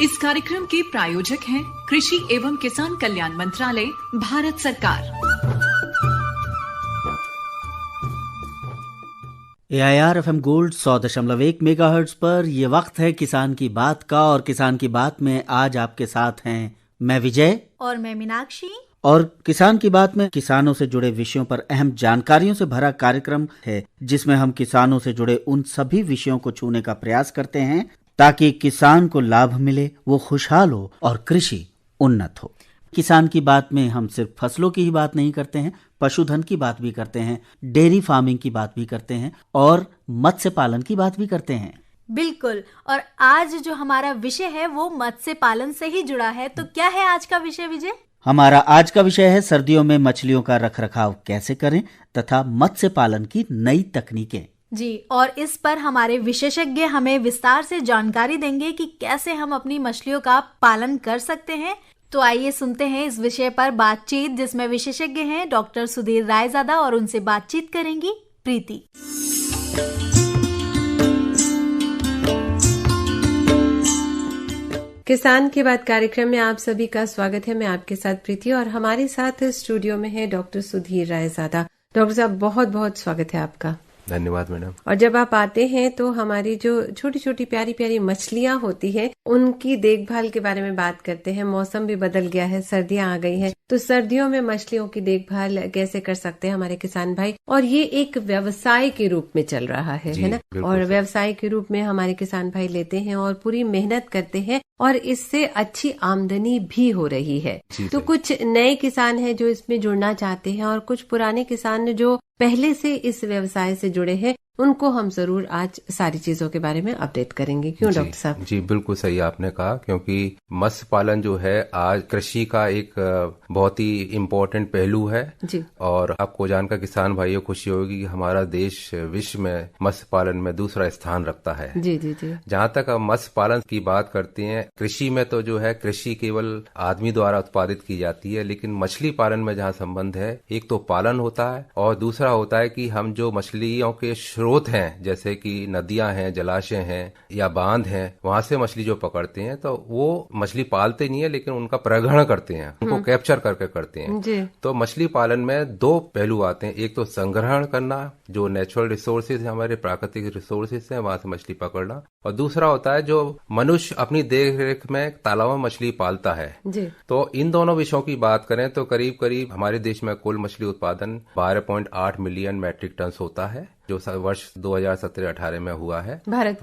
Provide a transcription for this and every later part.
इस कार्यक्रम के प्रायोजक हैं कृषि एवं किसान कल्याण मंत्रालय, भारत सरकार। AIR FM गोल्ड 100.1 मेगाहर्ट्ज पर ये वक्त है किसान की बात का, और किसान की बात में आज आपके साथ हैं मैं विजय और मैं मीनाक्षी। और किसान की बात में किसानों से जुड़े विषयों पर अहम जानकारियों से भरा कार्यक्रम है, जिसमें हम किसानों से जुड़े उन सभी विषयों को छूने का प्रयास करते हैं ताकि किसान को लाभ मिले, वो खुशहाल हो और कृषि उन्नत हो। किसान की बात में हम सिर्फ फसलों की ही बात नहीं करते हैं, पशुधन की बात भी करते हैं, डेयरी फार्मिंग की बात भी करते हैं और मत्स्य पालन की बात भी करते हैं। बिल्कुल। और आज जो हमारा विषय है वो मत्स्य पालन से ही जुड़ा है। तो क्या है आज का विषय विजय? हमारा आज का विषय है सर्दियों में मछलियों का रखरखाव कैसे करें तथा मत्स्य पालन की नई तकनीकें। जी, और इस पर हमारे विशेषज्ञ हमें विस्तार से जानकारी देंगे कि कैसे हम अपनी मछलियों का पालन कर सकते हैं। तो आइए सुनते हैं इस विषय पर बातचीत, जिसमें विशेषज्ञ हैं डॉक्टर सुधीर रायजादा और उनसे बातचीत करेंगी प्रीति। किसान की बात कार्यक्रम में आप सभी का स्वागत है। मैं आपके साथ प्रीति और हमारे साथ स्टूडियो में है डॉक्टर सुधीर रायजादा। डॉक्टर साहब, बहुत बहुत स्वागत है आपका। धन्यवाद मैडम। और जब आप आते हैं तो हमारी जो छोटी छोटी प्यारी प्यारी मछलियां होती है उनकी देखभाल के बारे में बात करते हैं। मौसम भी बदल गया है, सर्दियां आ गई हैं, तो सर्दियों में मछलियों की देखभाल कैसे कर सकते हैं हमारे किसान भाई। और ये एक व्यवसाय के रूप में चल रहा है ना। और व्यवसाय के रूप में हमारे किसान भाई लेते हैं और पूरी मेहनत करते हैं और इससे अच्छी आमदनी भी हो रही है। तो कुछ नए किसान हैं जो इसमें जुड़ना चाहते हैं और कुछ पुराने किसान जो पहले से इस व्यवसाय से जुड़े हैं, उनको हम जरूर आज सारी चीजों के बारे में अपडेट करेंगे। क्यों डॉक्टर साहब? जी बिल्कुल सही आपने कहा, क्योंकि मत्स्य पालन जो है आज कृषि का एक बहुत ही इम्पोर्टेंट पहलू है जी। और आपको जानकर किसान भाइयों को खुशी होगी कि हमारा देश विश्व में मत्स्य पालन में दूसरा स्थान रखता है। जी जी जी। जहाँ तक हम मत्स्य पालन की बात करते हैं, कृषि में तो जो है कृषि केवल आदमी द्वारा उत्पादित की जाती है, लेकिन मछली पालन में जहाँ संबंध है, एक तो पालन होता है और दूसरा होता है कि हम जो मछलियों के स्रोत हैं, जैसे कि नदियां हैं, जलाशय हैं या बांध हैं, वहां से मछली जो पकड़ते हैं तो वो मछली पालते नहीं है, लेकिन उनका प्रग्रहण करते हैं, उनको कैप्चर करके करते हैं जी। तो मछली पालन में दो पहलू आते हैं। एक तो संग्रहण करना, जो नेचुरल रिसोर्सेज है, हमारे प्राकृतिक रिसोर्सेज हैं, वहां से मछली पकड़ना, और दूसरा होता है जो मनुष्य अपनी देख रेख में तालाबों में मछली पालता है जी। तो इन दोनों विषयों की बात करें तो करीब करीब हमारे देश में कुल मछली उत्पादन 12.8 मिलियन मैट्रिक टन होता है, जो वर्ष 2017-18 में हुआ है। भारत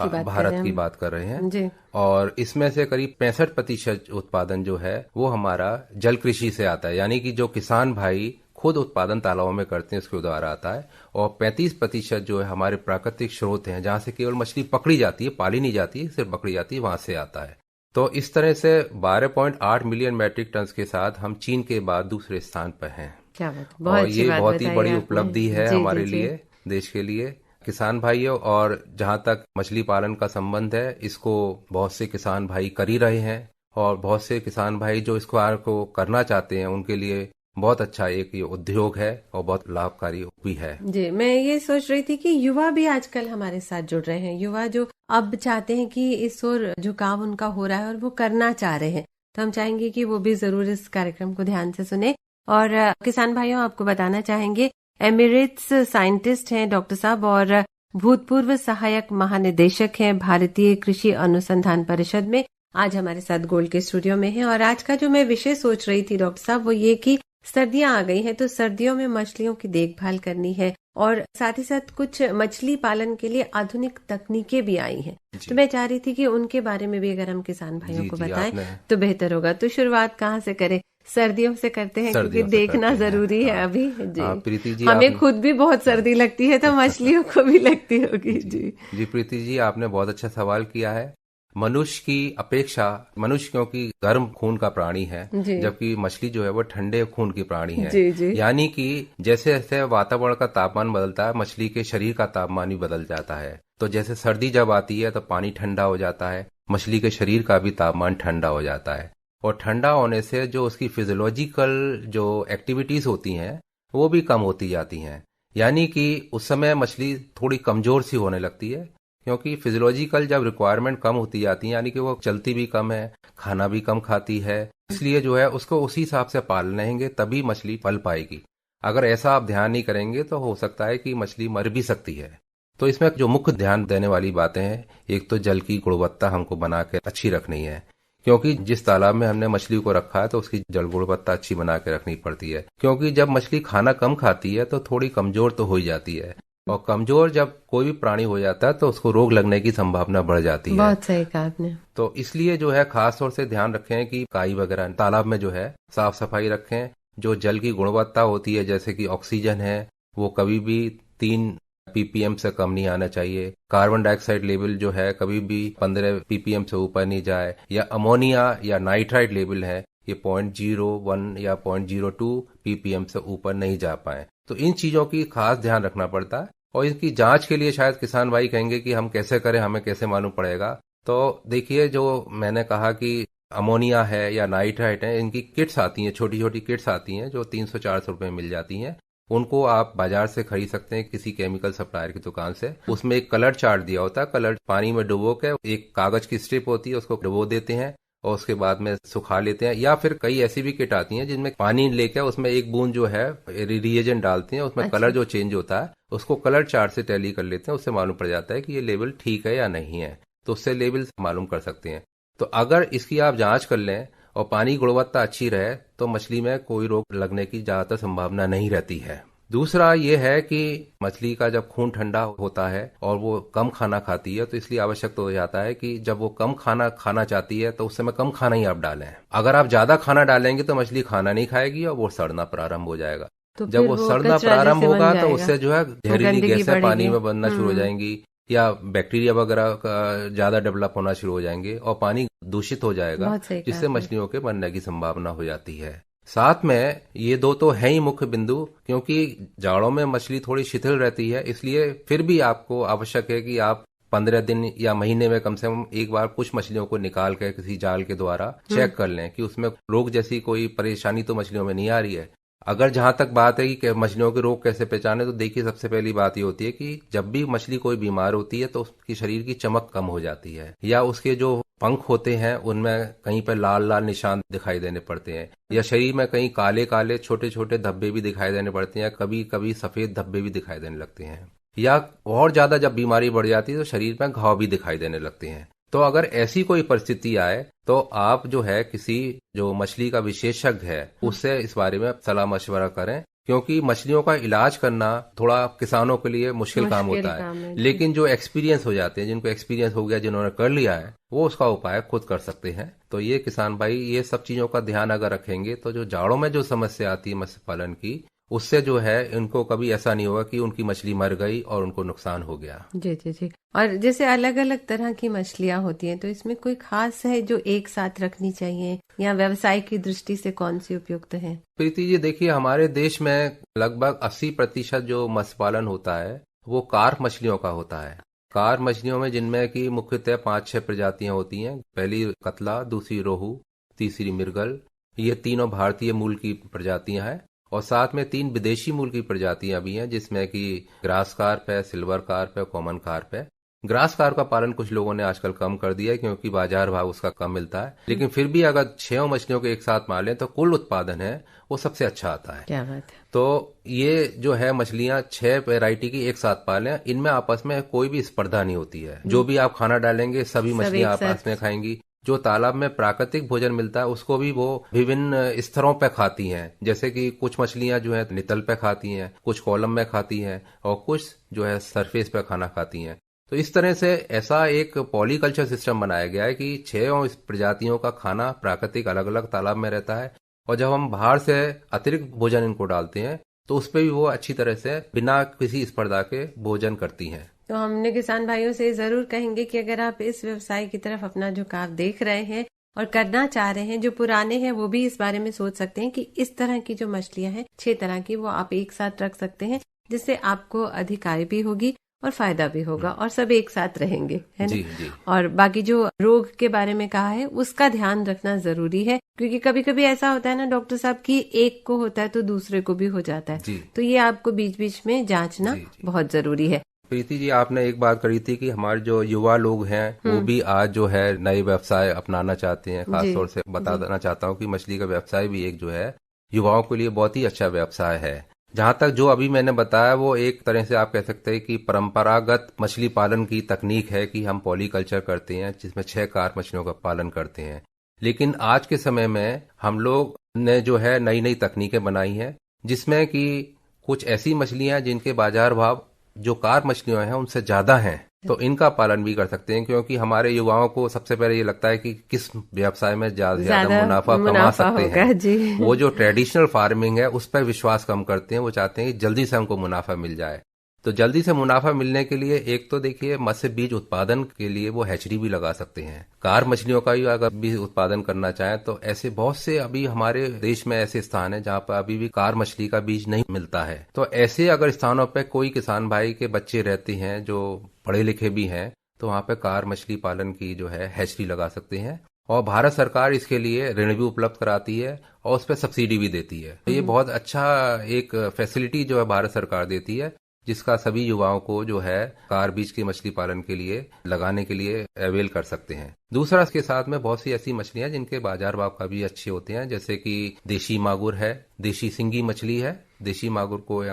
की बात कर रहे हैं जी। और इसमें से करीब 65% उत्पादन जो है वो हमारा जल कृषि से आता है, यानी कि जो किसान भाई खुद उत्पादन तालाबों में करते हैं उसके द्वारा आता है। और 35% जो है हमारे प्राकृतिक स्रोत हैं, जहाँ से केवल मछली पकड़ी जाती है, पाली नहीं जाती, सिर्फ पकड़ी जाती है, वहां से आता है। तो इस तरह से 12.8 मिलियन मैट्रिक टन के साथ हम चीन के बाद दूसरे स्थान पर हैं। क्या बात, और ये बहुत ही बड़ी उपलब्धि है हमारे लिए, देश के लिए, किसान भाइयों। और जहां तक मछली पालन का संबंध है, इसको बहुत से किसान भाई कर ही रहे हैं और बहुत से किसान भाई जो इसको को करना चाहते हैं उनके लिए बहुत अच्छा एक ये उद्योग है और बहुत लाभकारी भी है जी। मैं ये सोच रही थी कि युवा भी आजकल हमारे साथ जुड़ रहे हैं, युवा जो अब चाहते हैं कि इस ओर झुकाव उनका हो रहा है और वो करना चाह रहे हैं, तो हम चाहेंगे कि वो भी जरूर इस कार्यक्रम को ध्यान से सुने। और किसान भाइयों, आपको बताना चाहेंगे एमिरेट्स साइंटिस्ट हैं डॉक्टर साहब और भूतपूर्व सहायक महानिदेशक हैं भारतीय कृषि अनुसंधान परिषद में, आज हमारे साथ गोल्ड के स्टूडियो में हैं। और आज का जो मैं विषय सोच रही थी डॉक्टर साहब, वो ये कि सर्दियां आ गई हैं तो सर्दियों में मछलियों की देखभाल करनी है और साथ ही साथ कुछ मछली पालन के लिए आधुनिक तकनीकें भी आई हैं। तो मैं चाह रही थी कि उनके बारे में भी अगर हम किसान भाइयों को बताएं तो बेहतर होगा। तो शुरुआत कहाँ से करें? सर्दियों से करते हैं, क्योंकि देखना जरूरी है अभी जी। प्रीति जी, हमें खुद भी बहुत सर्दी लगती है तो मछलियों को भी लगती होगी जी। जी प्रीति जी, आपने बहुत अच्छा सवाल किया है। मनुष्य की अपेक्षा, मनुष्य क्योंकि गर्म खून का प्राणी है, जबकि मछली जो है वो ठंडे खून की प्राणी है। यानी कि जैसे जैसे वातावरण का तापमान बदलता है, मछली के शरीर का तापमान भी बदल जाता है। तो जैसे सर्दी जब आती है तो पानी ठंडा हो जाता है, मछली के शरीर का भी तापमान ठंडा हो जाता है। और ठंडा होने से जो उसकी फिजियोलॉजिकल जो एक्टिविटीज होती हैं वो भी कम होती जाती हैं। यानी कि उस समय मछली थोड़ी कमजोर सी होने लगती है क्योंकि फिजियोलॉजिकल जब रिक्वायरमेंट कम होती जाती है, यानी कि वो चलती भी कम है, खाना भी कम खाती है, इसलिए जो है उसको उसी हिसाब से पाल लेंगे तभी मछली पल पाएगी। अगर ऐसा आप ध्यान नहीं करेंगे तो हो सकता है कि मछली मर भी सकती है। तो इसमें जो मुख्य ध्यान देने वाली बातें हैं, एक तो जल की गुणवत्ता हमको बना के अच्छी रखनी है, क्योंकि जिस तालाब में हमने मछली को रखा है तो उसकी जल गुणवत्ता अच्छी बना के रखनी पड़ती है। क्योंकि जब मछली खाना कम खाती है तो थोड़ी कमजोर तो हो ही जाती है, और कमजोर जब कोई भी प्राणी हो जाता है तो उसको रोग लगने की संभावना बढ़ जाती है। बहुत सही कहा आपने। तो इसलिए जो है खास तौर से ध्यान रखें कि काई वगैरह तालाब में जो है साफ सफाई रखें। जो जल की गुणवत्ता होती है, जैसे कि ऑक्सीजन है, वो कभी भी 3 ppm से कम नहीं आना चाहिए। कार्बन डाइऑक्साइड लेवल जो है कभी भी 15 ppm से ऊपर नहीं जाए, या अमोनिया या नाइट्राइट लेवल है ये 0.01 या 0.02 ppm से ऊपर नहीं जा पाए। तो इन चीजों की खास ध्यान रखना पड़ता है, और इनकी जांच के लिए शायद किसान भाई कहेंगे कि हम कैसे करें, हमें कैसे मालूम पड़ेगा। तो देखिए, जो मैंने कहा कि अमोनिया है या नाइट्राइट है, इनकी किट्स आती हैं, छोटी छोटी किट्स आती हैं जो 300-400 रुपए में मिल जाती हैं। उनको आप बाजार से खरीद सकते हैं किसी केमिकल सप्लायर की दुकान से। उसमें एक कलर चार्ट दिया होता है, कलर पानी में डुबो के एक कागज की स्ट्रिप होती है, उसको डुबो देते हैं और उसके बाद में सुखा लेते हैं। या फिर कई ऐसी भी किट आती हैं जिनमें पानी लेकर उसमें एक बूंद जो है रिएजेंट डालते हैं, उसमें कलर जो चेंज होता है उसको कलर चार्ट से टैली कर लेते हैं। उससे मालूम पड़ जाता है कि ये लेवल ठीक है या नहीं है, तो उससे लेवल मालूम कर सकते हैं। तो अगर इसकी आप जांच कर लें और पानी गुणवत्ता अच्छी रहे तो मछली में कोई रोग लगने की ज्यादातर संभावना नहीं रहती है। दूसरा ये है कि मछली का जब खून ठंडा होता है और वो कम खाना खाती है, तो इसलिए आवश्यक तो हो जाता है कि जब वो कम खाना खाना चाहती है तो उस समय कम खाना ही आप डालें। अगर आप ज्यादा खाना डालेंगे तो मछली खाना नहीं खाएगी और वो सड़ना प्रारंभ हो जाएगा। तो जब वो सड़ना प्रारंभ होगा तो उससे जो है जहरीली गैसें पानी में बनना शुरू हो जाएंगी, या बैक्टीरिया वगैरह का ज्यादा डेवलप होना शुरू हो जाएंगे और पानी दूषित हो जाएगा, जिससे मछलियों के मरने की संभावना हो जाती है। साथ में ये दो तो है ही मुख्य बिंदु, क्योंकि जाड़ों में मछली थोड़ी शिथिल रहती है, इसलिए फिर भी आपको आवश्यक है कि आप 15 दिन या महीने में कम से कम एक बार कुछ मछलियों को निकाल कर किसी जाल के द्वारा चेक कर लें कि उसमें रोग जैसी कोई परेशानी तो मछलियों में नहीं आ रही है। अगर जहां तक बात है कि मछलियों के रोग कैसे पहचाने, तो देखिए सबसे पहली बात ये होती है कि जब भी मछली कोई बीमार होती है तो उसकी शरीर की चमक कम हो जाती है, या उसके जो पंख होते हैं उनमें कहीं पर लाल लाल निशान दिखाई देने पड़ते हैं, या शरीर में कहीं काले काले छोटे छोटे धब्बे भी दिखाई देने पड़ते हैं, कभी कभी सफेद धब्बे भी दिखाई देने लगते हैं, या और ज्यादा जब बीमारी बढ़ जाती है तो शरीर में घाव भी दिखाई देने लगते हैं। तो अगर ऐसी कोई परिस्थिति आए तो आप जो है किसी जो मछली का विशेषज्ञ है उससे इस बारे में सलाह मशवरा करें, क्योंकि मछलियों का इलाज करना थोड़ा किसानों के लिए मुश्किल काम होता है, लेकिन जो एक्सपीरियंस हो जाते हैं, जिनको एक्सपीरियंस हो गया, जिन्होंने कर लिया है, वो उसका उपाय खुद कर सकते हैं। तो ये किसान भाई ये सब चीजों का ध्यान अगर रखेंगे तो जो जाड़ों में जो समस्या आती है मत्स्य पालन की, उससे जो है इनको कभी ऐसा नहीं होगा कि उनकी मछली मर गई और उनको नुकसान हो गया। जी जी जी। और जैसे अलग अलग तरह की मछलियां होती हैं, तो इसमें कोई खास है जो एक साथ रखनी चाहिए, या व्यवसाय की दृष्टि से कौन सी उपयुक्त है? प्रीति जी, देखिए हमारे देश में लगभग 80% जो मत्स्य पालन होता है वो कार्प मछलियों का होता है। कार्प मछलियों में जिनमें की मुख्यतः 5-6 प्रजातियां होती हैं। पहली कतला, दूसरी रोहू, तीसरी मिर्गल। ये तीनों भारतीय मूल की प्रजातियां हैं, और साथ में 3 विदेशी मूल की प्रजातियां भी हैं, जिसमें कि ग्रास कार्प है, सिल्वर कार्प है, कॉमन कार्प है। ग्रास कार्प का पालन कुछ लोगों ने आजकल कम कर दिया है क्योंकि बाजार भाव उसका कम मिलता है, लेकिन फिर भी अगर 6 मछलियों को एक साथ पालें तो कुल उत्पादन है वो सबसे अच्छा आता है। क्या बात है। तो ये जो है मछलियां 6 वैरायटी की एक साथ पालें, इनमें आपस में कोई भी स्पर्धा नहीं होती है। जो भी आप खाना डालेंगे सभी मछलियां आपस में खाएंगी। जो तालाब में प्राकृतिक भोजन मिलता है उसको भी वो विभिन्न स्तरों पे खाती हैं, जैसे कि कुछ मछलियां जो है नितल पे खाती हैं, कुछ कॉलम में खाती हैं, और कुछ जो है सरफेस पे खाना खाती हैं। तो इस तरह से ऐसा एक पॉलीकल्चर सिस्टम बनाया गया है कि 6 प्रजातियों का खाना प्राकृतिक अलग अलग तालाब में रहता है, और जब हम बाहर से अतिरिक्त भोजन इनको डालते हैं तो उस पर भी वो अच्छी तरह से बिना किसी स्पर्धा के भोजन करती हैं। तो हमने किसान भाइयों से जरूर कहेंगे कि अगर आप इस व्यवसाय की तरफ अपना झुकाव देख रहे हैं और करना चाह रहे हैं, जो पुराने हैं वो भी इस बारे में सोच सकते हैं कि इस तरह की जो मछलियां हैं 6 तरह की, वो आप एक साथ रख सकते हैं, जिससे आपको अधिक आय भी होगी और फायदा भी होगा और सब एक साथ रहेंगे, है ना? जी। और बाकी जो रोग के बारे में कहा है उसका ध्यान रखना जरूरी है, क्योंकि कभी कभी ऐसा होता है ना डॉक्टर साहब कि एक को होता है तो दूसरे को भी हो जाता है। तो ये आपको बीच बीच में जांचना बहुत जरूरी है। प्रीति जी, आपने एक बात करी थी कि हमारे जो युवा लोग हैं वो भी आज जो है नए व्यवसाय अपनाना चाहते हैं। खास तौर से बता देना चाहता हूँ कि मछली का व्यवसाय भी एक जो है युवाओं के लिए बहुत ही अच्छा व्यवसाय है। जहाँ तक जो अभी मैंने बताया वो एक तरह से आप कह सकते हैं कि परंपरागत मछली पालन की तकनीक है कि हम पॉलीकल्चर करते हैं जिसमें 6 कार मछलियों का पालन करते हैं। लेकिन आज के समय में हम लोग ने जो है नई नई तकनीकें बनाई हैं जिसमें कि कुछ ऐसी मछलियां जिनके बाजार भाव जो कार मछलियां हैं उनसे ज्यादा हैं, तो इनका पालन भी कर सकते हैं। क्योंकि हमारे युवाओं को सबसे पहले ये लगता है कि किस व्यवसाय में ज्यादा मुनाफा कमा सकते हैं जी। वो जो ट्रेडिशनल फार्मिंग है उस पर विश्वास कम करते हैं। वो चाहते हैं कि जल्दी से हमको मुनाफा मिल जाए। तो जल्दी से मुनाफा मिलने के लिए एक तो देखिए मत्स्य बीज उत्पादन के लिए वो हैचरी भी लगा सकते हैं। कार मछलियों का भी अगर बीज उत्पादन करना चाहें तो ऐसे बहुत से अभी हमारे देश में ऐसे स्थान है जहाँ पर अभी भी कार मछली का बीज नहीं मिलता है। तो ऐसे अगर स्थानों पर कोई किसान भाई के बच्चे रहते हैं जो पढ़े लिखे भी हैं तो वहाँ पे कार मछली पालन की जो है हैचरी लगा सकते हैं। और भारत सरकार इसके लिए ऋण भी उपलब्ध कराती है और उस पर सब्सिडी भी देती है। तो ये बहुत अच्छा एक फैसिलिटी जो है भारत सरकार देती है जिसका सभी युवाओं को जो है कार बीज की मछली पालन के लिए लगाने के लिए अवेल कर सकते हैं। दूसरा इसके साथ में बहुत सी ऐसी मछलियां जिनके बाजार भाव का भी अच्छे होते हैं, जैसे कि देशी मागुर है, देशी सिंगी मछली है। देशी मागुर को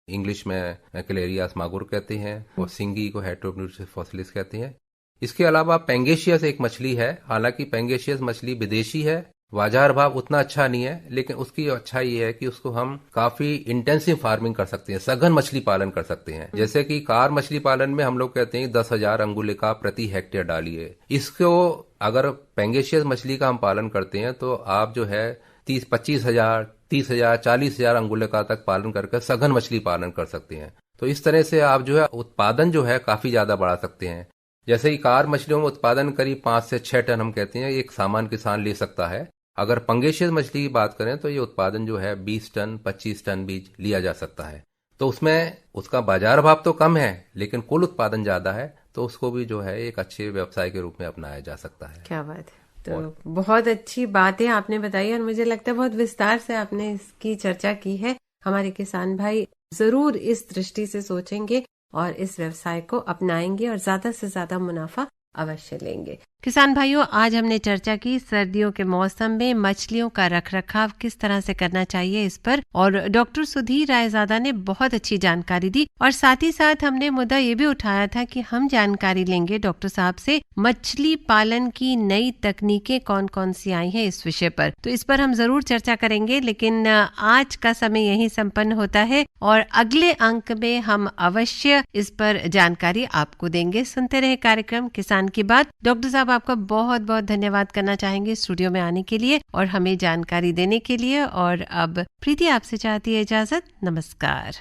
इंग्लिश में क्लेरियास मागुर कहते हैं और सिंगी को हेट्रोप्यूटिस फॉसिलिस कहते हैं। इसके अलावा पेंगेशियस एक मछली है। हालांकि पेंगेशियस मछली विदेशी है, बाजार भाव उतना अच्छा नहीं है, लेकिन उसकी अच्छाई ये है कि उसको हम काफी इंटेंसिव फार्मिंग कर सकते हैं, सघन मछली पालन कर सकते हैं। जैसे कि कार मछली पालन में हम लोग कहते हैं 10,000 अंगुलिका प्रति हेक्टेयर डालिए। इसको अगर पेंगेशियस मछली का हम पालन करते हैं तो आप जो है 25,000, 30,000, 40,000 अंगुलिका तक पालन करके सघन मछली पालन कर सकते हैं। तो इस तरह से आप जो है उत्पादन जो है काफी ज्यादा बढ़ा सकते हैं। जैसे कि कार मछलियों में उत्पादन करीब 5 से 6 टन हम कहते हैं एक सामान्य किसान ले सकता है। अगर पेंगेशियस मछली की बात करें तो ये उत्पादन जो है 20 टन 25 टन बीज लिया जा सकता है। तो उसमें उसका बाजार भाव तो कम है लेकिन कुल उत्पादन ज्यादा है, तो उसको भी जो है एक अच्छे व्यवसाय के रूप में अपनाया जा सकता है। क्या बात है। तो बहुत अच्छी बातें आपने बताई और मुझे लगता है बहुत विस्तार से आपने इसकी चर्चा की है। हमारे किसान भाई जरूर इस दृष्टि से सोचेंगे और इस व्यवसाय को अपनाएंगे और ज्यादा से ज्यादा मुनाफा अवश्य लेंगे। किसान भाइयों, आज हमने चर्चा की सर्दियों के मौसम में मछलियों का रखरखाव किस तरह से करना चाहिए इस पर, और डॉक्टर सुधीर रायजादा ने बहुत अच्छी जानकारी दी। और साथ ही साथ हमने मुद्दा ये भी उठाया था कि हम जानकारी लेंगे डॉक्टर साहब से मछली पालन की नई तकनीकें कौन कौन सी आई हैं इस विषय पर। तो इस पर हम जरूर चर्चा करेंगे, लेकिन आज का समय यही संपन्न होता है और अगले अंक में हम अवश्य इस पर जानकारी आपको देंगे। सुनते रहे कार्यक्रम किसान की बात। डॉक्टर साहब, आपका बहुत बहुत धन्यवाद करना चाहेंगे स्टूडियो में आने के लिए और हमें जानकारी देने के लिए। और अब प्रीति आपसे चाहती है इजाजत। नमस्कार।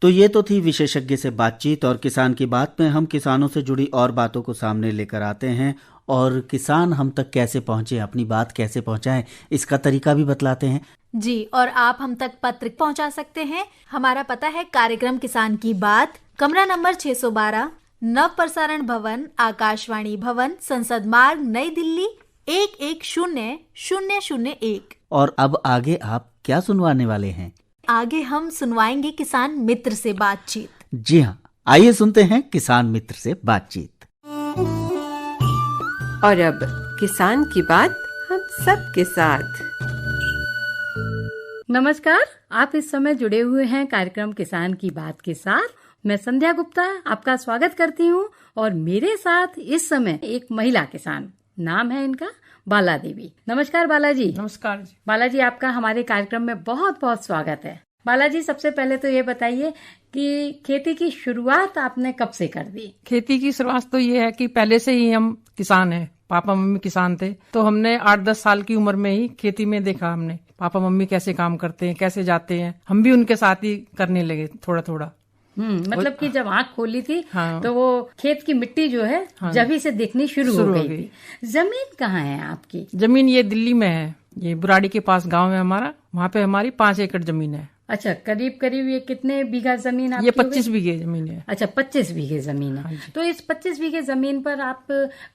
तो ये तो थी विशेषज्ञ से बातचीत, और किसान की बात में हम किसानों से जुड़ी और बातों को सामने लेकर आते हैं और किसान हम तक कैसे पहुंचे, अपनी बात कैसे पहुंचाएं, इसका तरीका भी बतलाते हैं। जी, और आप हम तक पत्र पहुंचा सकते हैं। हमारा पता है कार्यक्रम किसान की बात, कमरा नंबर 612, नव प्रसारण भवन, आकाशवाणी भवन, संसद मार्ग, नई दिल्ली 110001। और अब आगे आप क्या सुनवाने वाले हैं? आगे हम सुनवाएंगे किसान मित्र से बातचीत। जी हाँ, आइए सुनते हैं किसान मित्र से बातचीत। और अब किसान की बात हम सब के साथ। नमस्कार, आप इस समय जुड़े हुए हैं कार्यक्रम किसान की बात के साथ। मैं संध्या गुप्ता आपका स्वागत करती हूँ और मेरे साथ इस समय एक महिला किसान, नाम है इनका बाला देवी। नमस्कार बाला जी। नमस्कार जी। बाला जी, आपका हमारे कार्यक्रम में बहुत बहुत स्वागत है। बाला जी, सबसे पहले तो ये बताइए कि खेती की शुरुआत आपने कब से कर दी? खेती की शुरुआत तो ये है कि पहले से ही हम किसान हैं। पापा मम्मी किसान थे, तो हमने 8-10 साल की उम्र में ही खेती में देखा हमने पापा मम्मी कैसे काम करते हैं, कैसे जाते हैं, हम भी उनके साथ ही करने लगे थोड़ा थोड़ा। मतलब कि जब आँख खोली थी हाँ। तो वो खेत की मिट्टी जो है हाँ। जभी से दिखनी शुरू हो गई थी। जमीन कहाँ है आपकी? जमीन ये दिल्ली में है, ये बुराड़ी के पास गांव है हमारा, वहाँ पे हमारी 5 एकड़ जमीन है। अच्छा, करीब करीब ये कितने बीघा जमीन आपकी ये हो गई? 25 बीघे जमीन है। अच्छा, 25 बीघे जमीन है। तो इस 25 बीघे जमीन पर आप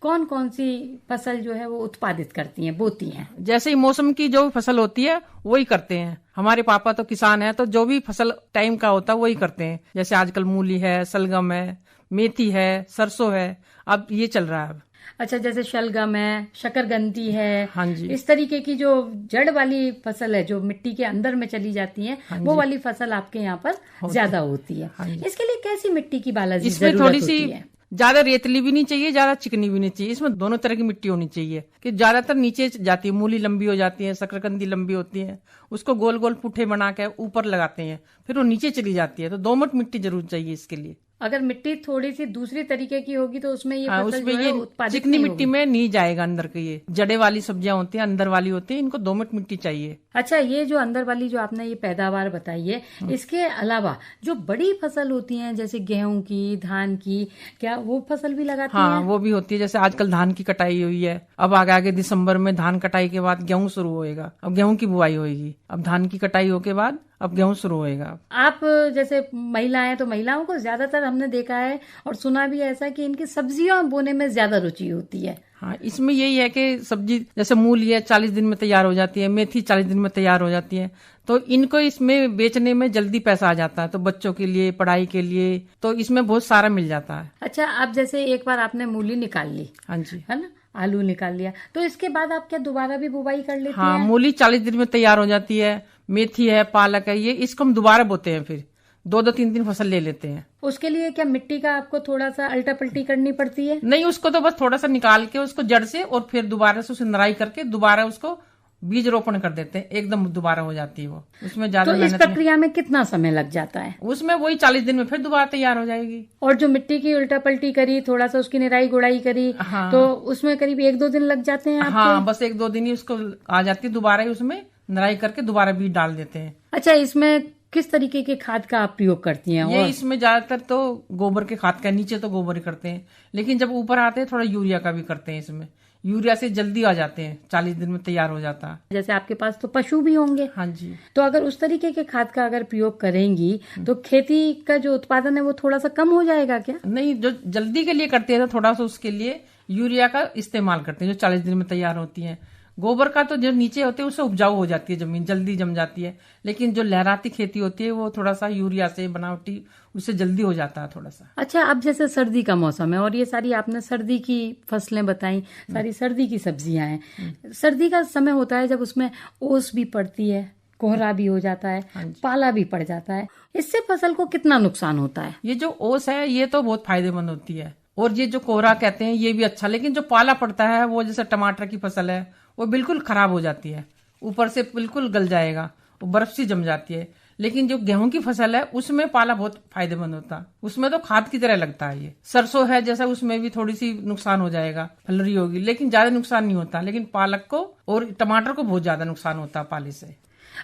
कौन कौन सी फसल जो है वो उत्पादित करती हैं, बोती हैं? जैसे ही मौसम की जो फसल होती है वही करते हैं। हमारे पापा तो किसान है, तो जो भी फसल टाइम का होता है वही करते हैं। जैसे आजकल मूली है, सलगम है, मेथी है, सरसों है, अब ये चल रहा है अब। अच्छा, जैसे शलगम है, शकरकंदी है, हाँ जी। इस तरीके की जो जड़ वाली फसल है जो मिट्टी के अंदर में चली जाती है, वो वाली फसल आपके यहाँ पर ज्यादा होती है। इसके लिए कैसी मिट्टी की बालाजी इसमें जरूरत थोड़ी होती सी है? ज्यादा रेतली भी नहीं चाहिए, ज्यादा चिकनी भी नहीं चाहिए। इसमें दोनों तरह की मिट्टी होनी चाहिए कि ज्यादातर नीचे जाती है, मूली लंबी हो जाती है, शकरकंदी लंबी होती है, उसको गोल गोल पुट्ठे बना के ऊपर लगाते हैं, फिर वो नीचे चली जाती है। तो दोमट मिट्टी जरूर चाहिए इसके लिए। अगर मिट्टी थोड़ी सी दूसरी तरीके की होगी तो उसमें ये हाँ, फसल उसमें जो है ये उत्पादित चिकनी नहीं मिट्टी होगी। में नहीं जाएगा अंदर के। ये जड़े वाली सब्जियां होती हैं, अंदर वाली होती है, इनको दोमट मिट्टी चाहिए। अच्छा, ये जो अंदर वाली जो आपने ये पैदावार बताई है, इसके अलावा जो बड़ी फसल होती हैं जैसे गेहूं की, धान की, क्या वो फसल भी लगाती हाँ, हैं? वो भी होती है। जैसे आजकल धान की कटाई हुई है, अब आगे दिसंबर में धान कटाई के बाद गेहूं शुरू होएगा। अब गेहूं की बुआई होगी, अब धान की कटाई हो के बाद अब गेहूं शुरू होएगा। आप जैसे महिलाएं, तो महिलाओं को ज्यादातर हमने देखा है और सुना भी है ऐसा कि इनकी सब्जियां बोने में ज्यादा रुचि होती है। हाँ, इसमें यही है कि सब्जी जैसे मूली है 40 दिन में तैयार हो जाती है, मेथी 40 दिन में तैयार हो जाती है, तो इनको इसमें बेचने में जल्दी पैसा आ जाता है। तो बच्चों के लिए, पढ़ाई के लिए, तो इसमें बहुत सारा मिल जाता है। अच्छा, आप जैसे एक बार आपने मूली निकाल ली, हाँ जी। है ना, आलू निकाल लिया, तो इसके बाद आप क्या दोबारा भी बुवाई कर लेती हाँ, हैं? मूली 40 दिन में तैयार हो जाती है, मेथी है, पालक है, ये इसको हम दोबारा बोते हैं, फिर 2-2 3 फसल ले लेते हैं। उसके लिए क्या मिट्टी का आपको थोड़ा सा अल्टा पल्टी करनी पड़ती है? नहीं, उसको तो बस थोड़ा सा निकाल के उसको जड़ से और फिर दोबारा से उसे नराई करके दोबारा उसको बीज रोपण कर देते हैं, एकदम दोबारा हो जाती है वो। उसमें ज्यादा तो इस मेहनत नहीं। प्रक्रिया में कितना समय लग जाता है? उसमें वही 40 दिन में फिर दोबारा तैयार हो जाएगी। और जो मिट्टी की उल्टा पल्टी करी, थोड़ा सा उसकी निराई गुड़ाई करी, हाँ। तो उसमें करीब 1-2 दिन लग जाते हैं आपके? हाँ, बस 1-2 दिन ही उसको आ जाती है, दोबारा ही उसमें नराई करके दोबारा बीज डाल देते हैं। अच्छा, इसमें किस तरीके के खाद का आप प्रयोग करती हैं? ये और इसमें ज्यादातर तो गोबर के खाद का, नीचे तो गोबर ही करते हैं, लेकिन जब ऊपर आते हैं थोड़ा यूरिया का भी करते हैं। इसमें यूरिया से जल्दी आ जाते हैं, 40 दिन में तैयार हो जाता है। जैसे आपके पास तो पशु भी होंगे, हाँ जी। तो अगर उस तरीके के खाद का अगर प्रयोग करेंगी तो खेती का जो उत्पादन है वो थोड़ा सा कम हो जाएगा क्या? नहीं, जो जल्दी के लिए करते हैं तो थोड़ा सा उसके लिए यूरिया का इस्तेमाल करते हैं, जो 40 दिन में तैयार होती है। गोबर का तो जो नीचे होते हैं उससे उपजाऊ हो जाती है जमीन, जल्दी जम जाती है, लेकिन जो लहराती खेती होती है वो थोड़ा सा यूरिया से, बनावटी, उससे जल्दी हो जाता है थोड़ा सा। अच्छा, अब जैसे सर्दी का मौसम है और ये सारी आपने सर्दी की फसलें बताई, सारी सर्दी की सब्जियां हैं। सर्दी का समय होता है जब उसमें ओस भी पड़ती है, कोहरा भी हो जाता है, पाला भी पड़ जाता है, इससे फसल को कितना नुकसान होता है? ये जो ओस है ये तो बहुत फायदेमंद होती है, और ये जो कोहरा कहते हैं ये भी अच्छा, लेकिन जो पाला पड़ता है वो जैसे टमाटर की फसल है वो बिल्कुल खराब हो जाती है, ऊपर से बिल्कुल गल जाएगा, वो बर्फ सी जम जाती है। लेकिन जो गेहूं की फसल है उसमें पाला बहुत फायदेमंद होता है, उसमें तो खाद की तरह लगता है। ये सरसों है जैसा, उसमें भी थोड़ी सी नुकसान हो जाएगा, फलरी होगी, लेकिन ज्यादा नुकसान नहीं होता। लेकिन पालक को और टमाटर को बहुत ज्यादा नुकसान होता है पाले से।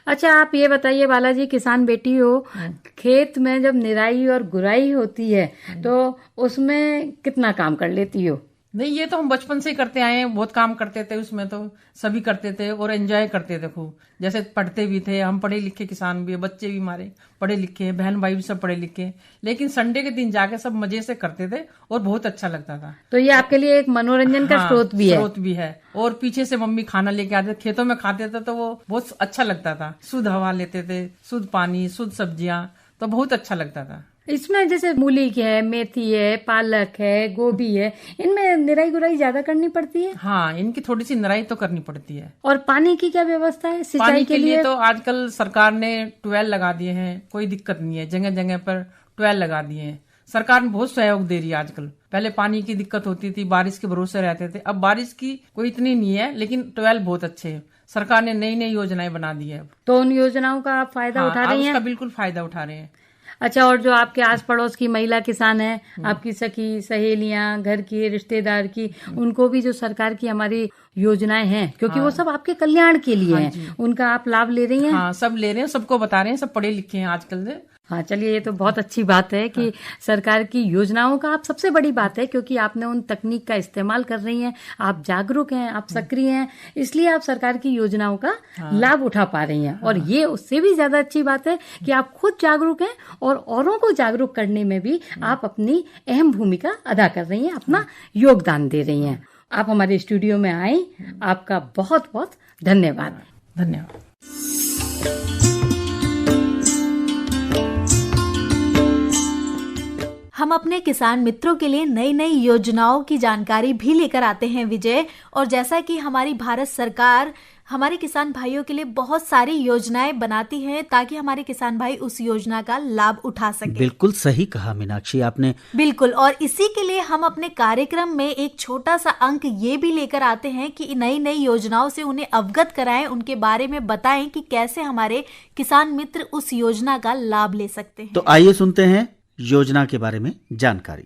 अच्छा, आप ये बताइए बालाजी, किसान बेटी हो, खेत में जब निराई और गुराई होती है तो उसमें कितना काम कर लेती हो? नहीं, ये तो हम बचपन से ही करते आए हैं, बहुत काम करते थे उसमें, तो सभी करते थे और एंजॉय करते थे खूब। जैसे पढ़ते भी थे, हम पढ़े लिखे किसान भी है, बच्चे भी हमारे पढ़े लिखे हैं, बहन भाई भी सब पढ़े लिखे हैं, लेकिन संडे के दिन जाके सब मजे से करते थे और बहुत अच्छा लगता था। तो ये आपके लिए एक मनोरंजन का स्रोत भी है? स्रोत भी है। और पीछे से मम्मी खाना लेके आते, खेतों में खाते थे तो वो बहुत अच्छा लगता था, शुद्ध हवा लेते थे, शुद्ध पानी, शुद्ध सब्जियां, तो बहुत अच्छा लगता था। इसमें जैसे मूली है, मेथी है, पालक है, गोभी है, इनमें निराई गुराई ज्यादा करनी पड़ती है? हाँ, इनकी थोड़ी सी निराई तो करनी पड़ती है। और पानी की क्या व्यवस्था है सिंचाई पानी के लिए? तो आजकल सरकार ने ट्यूबवेल लगा दिए हैं, कोई दिक्कत नहीं है, जगह जगह पर ट्यूबवेल लगा दिए हैं। सरकार बहुत सहयोग दे रही है आजकल। पहले पानी की दिक्कत होती थी, बारिश के भरोसे रहते थे, अब बारिश की कोई इतनी नहीं है, लेकिन ट्यूबवेल बहुत अच्छे हैं। सरकार ने नई नई योजनाएं बना दी है। तो उन योजनाओं का आप फायदा उठा रही हैं? उसका बिल्कुल फायदा उठा रहे हैं। अच्छा, और जो आपके आस पड़ोस की महिला किसान है, आपकी सखी सहेलियां, घर की, रिश्तेदार की, उनको भी जो सरकार की हमारी योजनाएं हैं, क्योंकि वो सब आपके कल्याण के लिए हैं, उनका आप लाभ ले रही हैं? हाँ, सब ले रहे हैं, सबको बता रहे हैं, सब पढ़े लिखे हैं आजकल से, हाँ, चलिए, ये तो बहुत अच्छी बात है कि सरकार की योजनाओं का आप सबसे बड़ी बात है, क्योंकि आपने उन तकनीक का इस्तेमाल कर रही हैं, आप जागरूक हैं, आप सक्रिय हैं, इसलिए आप सरकार की योजनाओं का लाभ उठा पा रही हैं। और ये उससे भी ज्यादा अच्छी बात है कि आप खुद जागरूक हैं और औरों को जागरूक करने में भी आप अपनी अहम भूमिका अदा कर रही हैं, अपना योगदान दे रही हैं। आप हमारे स्टूडियो में आई, आपका बहुत बहुत धन्यवाद। धन्यवाद। हम अपने किसान मित्रों के लिए नई नई योजनाओं की जानकारी भी लेकर आते हैं विजय। और जैसा कि हमारी भारत सरकार हमारे किसान भाइयों के लिए बहुत सारी योजनाएं बनाती है ताकि हमारे किसान भाई उस योजना का लाभ उठा सके। बिल्कुल सही कहा मीनाक्षी आपने। बिल्कुल, और इसी के लिए हम अपने कार्यक्रम में एक छोटा सा अंक ये भी लेकर आते हैं कि नई नई योजनाओं से उन्हें अवगत कराएं, उनके बारे में बताएं कि कैसे हमारे किसान मित्र उस योजना का लाभ ले सकते हैं। तो आइए सुनते हैं योजना के बारे में जानकारी।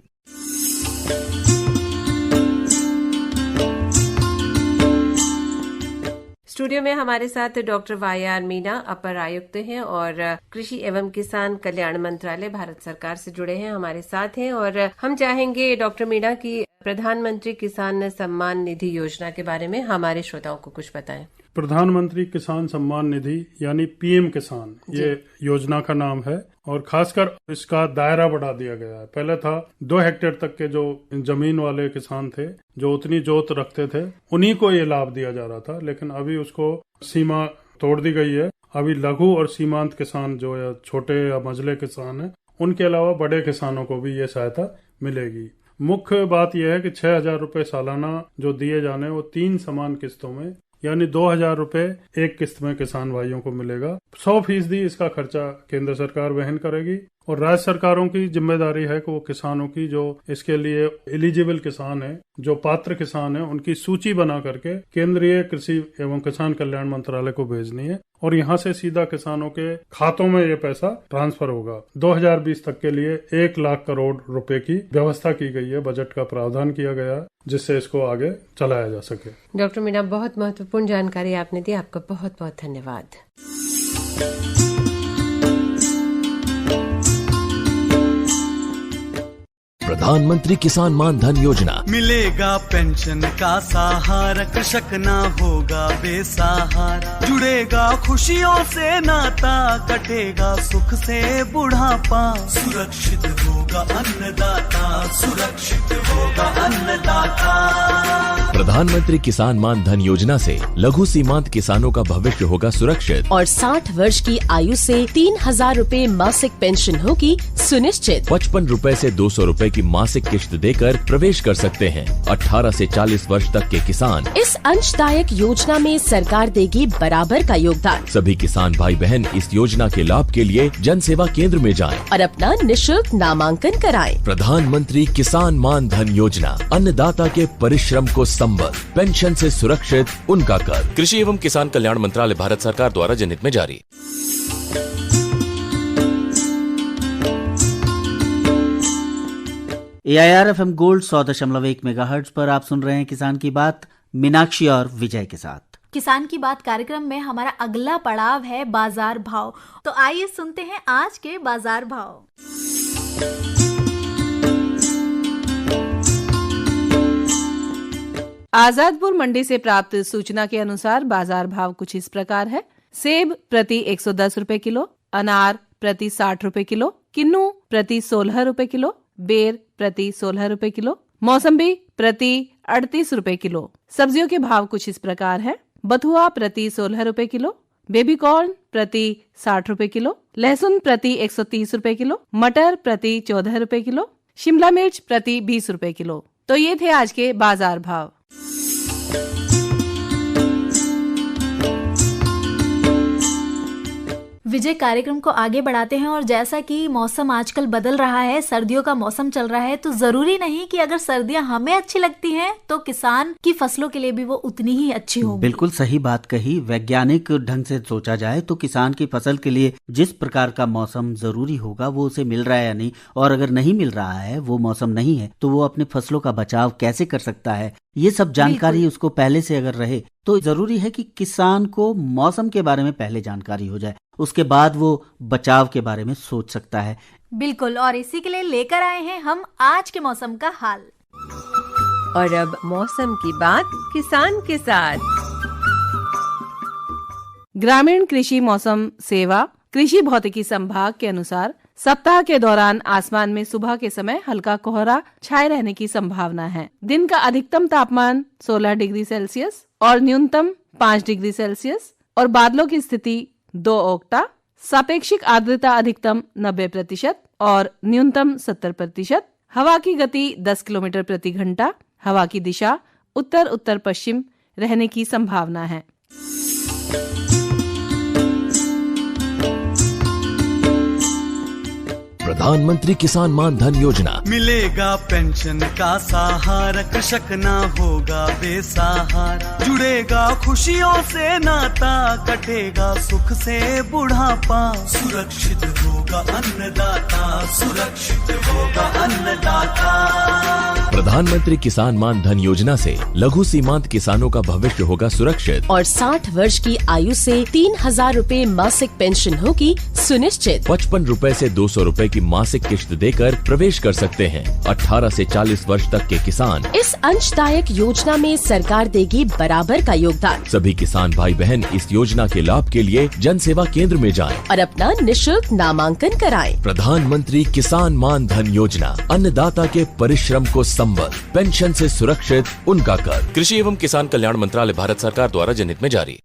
स्टूडियो में हमारे साथ डॉक्टर वाई.आर. मीणा अपर आयुक्त हैं और कृषि एवं किसान कल्याण मंत्रालय भारत सरकार से जुड़े हैं, हमारे साथ हैं। और हम चाहेंगे डॉक्टर मीणा की प्रधानमंत्री किसान सम्मान निधि योजना के बारे में हमारे श्रोताओं को कुछ बताएं। प्रधानमंत्री किसान सम्मान निधि यानी पीएम किसान, ये योजना का नाम है और खासकर इसका दायरा बढ़ा दिया गया है। पहले था 2 हेक्टेयर तक के जो जमीन वाले किसान थे, जो उतनी जोत रखते थे, उन्हीं को ये लाभ दिया जा रहा था, लेकिन अभी उसको सीमा तोड़ दी गई है। अभी लघु और सीमांत किसान जो या छोटे या मझले किसान हैं, उनके अलावा बड़े किसानों को भी ये सहायता मिलेगी। मुख्य बात यह है कि 6,000 रुपए सालाना जो दिए जाने वो 3 समान किस्तों में यानी 2,000 रुपए एक किस्त में किसान भाइयों को मिलेगा। 100% इसका खर्चा केंद्र सरकार वहन करेगी और राज्य सरकारों की जिम्मेदारी है कि वो किसानों की जो इसके लिए एलिजिबल किसान है, जो पात्र किसान है, उनकी सूची बना करके केंद्रीय कृषि एवं किसान कल्याण मंत्रालय को भेजनी है और यहाँ से सीधा किसानों के खातों में ये पैसा ट्रांसफर होगा। 2020 तक के लिए 1 लाख करोड़ रुपए की व्यवस्था की गई है, बजट का प्रावधान किया गया जिससे इसको आगे चलाया जा सके। डॉक्टर मीणा, बहुत महत्वपूर्ण जानकारी आपने दी, आपका बहुत बहुत धन्यवाद। प्रधानमंत्री किसान मान धन योजना। मिलेगा पेंशन का सहारा, कृषक ना होगा बेसहारा, जुड़ेगा खुशियों से नाता, कटेगा सुख से बुढ़ापा, सुरक्षित होगा अन्नदाता, सुरक्षित होगा अन्नदाता। प्रधानमंत्री किसान मान धन योजना से लघु सीमांत किसानों का भविष्य होगा सुरक्षित और 60 वर्ष की आयु से 3,000 रुपए मासिक पेंशन होगी सुनिश्चित। 55 रुपए से 200 रुपए की मासिक किश्त देकर प्रवेश कर सकते हैं। 18 से 40 वर्ष तक के किसान इस अंशदायक योजना में सरकार देगी बराबर का योगदान। सभी किसान भाई बहन इस योजना के लाभ के लिए जन सेवा केंद्र में जाएं और अपना निःशुल्क नामांकन कराएं। प्रधानमंत्री किसान मान धन योजना, अन्नदाता के परिश्रम को संबल, पेंशन से सुरक्षित उनका कर। कृषि एवं किसान कल्याण मंत्रालय भारत सरकार द्वारा जनहित में जारी। AIR FM गोल्ड 100.1 मेगाहर्ट्ज पर आप सुन रहे हैं किसान की बात, मीनाक्षी और विजय के साथ। किसान की बात कार्यक्रम में हमारा अगला पड़ाव है बाजार भाव। तो आइए सुनते हैं आज के बाजार भाव। आजादपुर मंडी से प्राप्त सूचना के अनुसार बाजार भाव कुछ इस प्रकार है। सेब प्रति 110 रुपए किलो, अनार प्रति 60 रुपए किलो, किन्नू प्रति 16 रुपए किलो, बेर प्रति 16 रुपए किलो, मौसम्बी प्रति 38 रुपए किलो। सब्जियों के भाव कुछ इस प्रकार है। बथुआ प्रति 16 रुपए किलो, बेबी कॉर्न प्रति 60 रुपए किलो, लहसुन प्रति 130 रुपए किलो, मटर प्रति 14 रुपए किलो, शिमला मिर्च प्रति 20 रुपए किलो। तो ये थे आज के बाजार भाव। विजय, कार्यक्रम को आगे बढ़ाते हैं और जैसा कि मौसम आजकल बदल रहा है, सर्दियों का मौसम चल रहा है, तो जरूरी नहीं कि अगर सर्दियां हमें अच्छी लगती हैं तो किसान की फसलों के लिए भी वो उतनी ही अच्छी होगी। बिल्कुल सही बात कही। वैज्ञानिक ढंग से सोचा जाए तो किसान की फसल के लिए जिस प्रकार का मौसम जरूरी होगा वो उसे मिल रहा है या नहीं, और अगर नहीं मिल रहा है, वो मौसम नहीं है, तो वो अपने फसलों का बचाव कैसे कर सकता है, ये सब जानकारी उसको पहले से अगर रहे तो जरूरी है कि किसान को मौसम के बारे में पहले जानकारी हो जाए, उसके बाद वो बचाव के बारे में सोच सकता है। बिल्कुल, और इसी के लिए लेकर आए हैं हम आज के मौसम का हाल। और अब मौसम की बात किसान के साथ। ग्रामीण कृषि मौसम सेवा कृषि भौतिकी संभाग के अनुसार सप्ताह के दौरान आसमान में सुबह के समय हल्का कोहरा छाए रहने की संभावना है। दिन का अधिकतम तापमान 16 डिग्री सेल्सियस और न्यूनतम 5 डिग्री सेल्सियस और बादलों की स्थिति 2 ओक्टा। सापेक्षिक आर्द्रता अधिकतम 90% और न्यूनतम 70%। हवा की गति 10 किलोमीटर प्रति घंटा। हवा की दिशा उत्तर उत्तर पश्चिम रहने की संभावना है। प्रधानमंत्री किसान मान धन योजना। मिलेगा पेंशन का सहारा, कृषक ना होगा बेसहारा। जुड़ेगा खुशियों से नाता, कटेगा सुख से बुढ़ापा। सुरक्षित होगा अन्नदाता, सुरक्षित होगा अन्नदाता। प्रधानमंत्री किसान मान धन योजना से लघु सीमांत किसानों का भविष्य होगा सुरक्षित। और 60 वर्ष की आयु से 3,000 रूपए मासिक पेंशन होगी सुनिश्चित। 55 रूपए से 200 रूपए की मासिक किश्त देकर प्रवेश कर सकते हैं। 18 से 40 वर्ष तक के किसान इस अंशदायक योजना में सरकार देगी बराबर का योगदान। सभी किसान भाई बहन इस योजना के लाभ के लिए जन सेवा केंद्र में जाएं और अपना निशुल्क नामांकन कराएं। प्रधानमंत्री किसान मान धन योजना, अन्नदाता के परिश्रम को संबल, पेंशन से सुरक्षित उनका कर। कृषि एवं किसान कल्याण मंत्रालय, भारत सरकार द्वारा जनहित में जारी।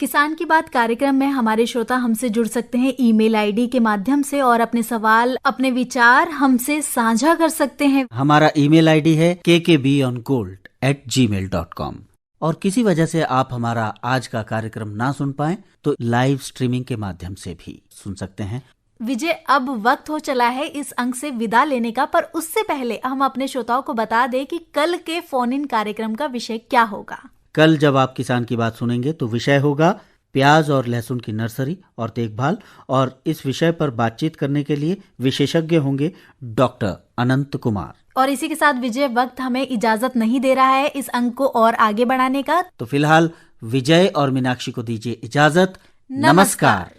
किसान की बात कार्यक्रम में हमारे श्रोता हमसे जुड़ सकते हैं ईमेल आईडी के माध्यम से और अपने सवाल, अपने विचार हमसे साझा कर सकते हैं। हमारा ईमेल आईडी है kkbongold@gmail.com। और किसी वजह से आप हमारा आज का कार्यक्रम ना सुन पाए तो लाइव स्ट्रीमिंग के माध्यम से भी सुन सकते हैं। विजय, अब वक्त हो चला है इस अंक से विदा लेने का, पर उससे पहले हम अपने श्रोताओं को बता दें कि कल के फोन इन कार्यक्रम का विषय क्या होगा। कल जब आप किसान की बात सुनेंगे तो विषय होगा प्याज और लहसुन की नर्सरी और देखभाल, और इस विषय पर बातचीत करने के लिए विशेषज्ञ होंगे डॉक्टर अनंत कुमार। और इसी के साथ विजय, वक्त हमें इजाजत नहीं दे रहा है इस अंक को और आगे बढ़ाने का, तो फिलहाल विजय और मीनाक्षी को दीजिए इजाजत। नमस्कार।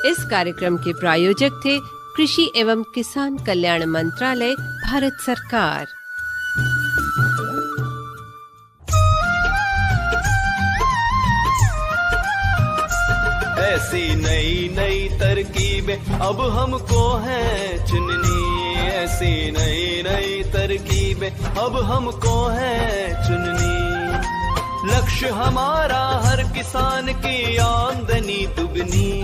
इस कार्यक्रम के प्रायोजक थे कृषि एवं किसान कल्याण मंत्रालय, भारत सरकार। ऐसी नई नई तरकीबें अब हमको है चुननी, ऐसी नई नई तरकीबें अब हमको है चुननी। लक्ष्य हमारा हर किसान की आमदनी दुगनी,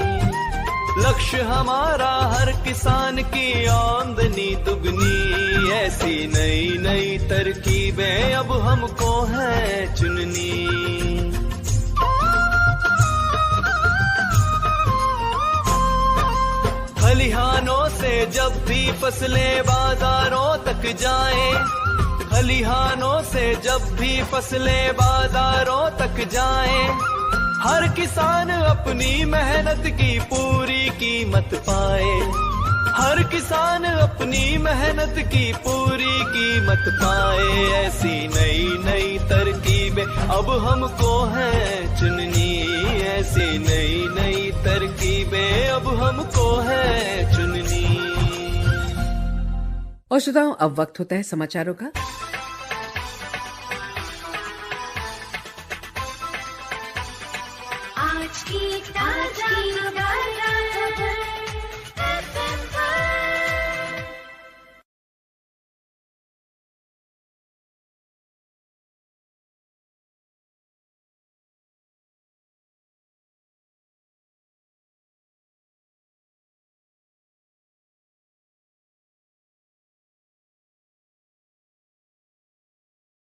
लक्ष्य हमारा हर किसान की आमदनी दुगनी। ऐसी नई नई तरकीबें अब हमको है चुननी। खलिहानों से जब भी फसलें बाजारों तक जाएं, खलिहानों से जब भी फसलें बाजारों तक जाएं, हर किसान अपनी मेहनत की पूरी कीमत पाए, हर किसान अपनी मेहनत की पूरी कीमत पाए। ऐसी नई नई तरकीबें अब हमको है चुननी, ऐसी नई नई तरकीबें अब हमको है चुननी। और श्रोताओं, अब वक्त होता है समाचारों का।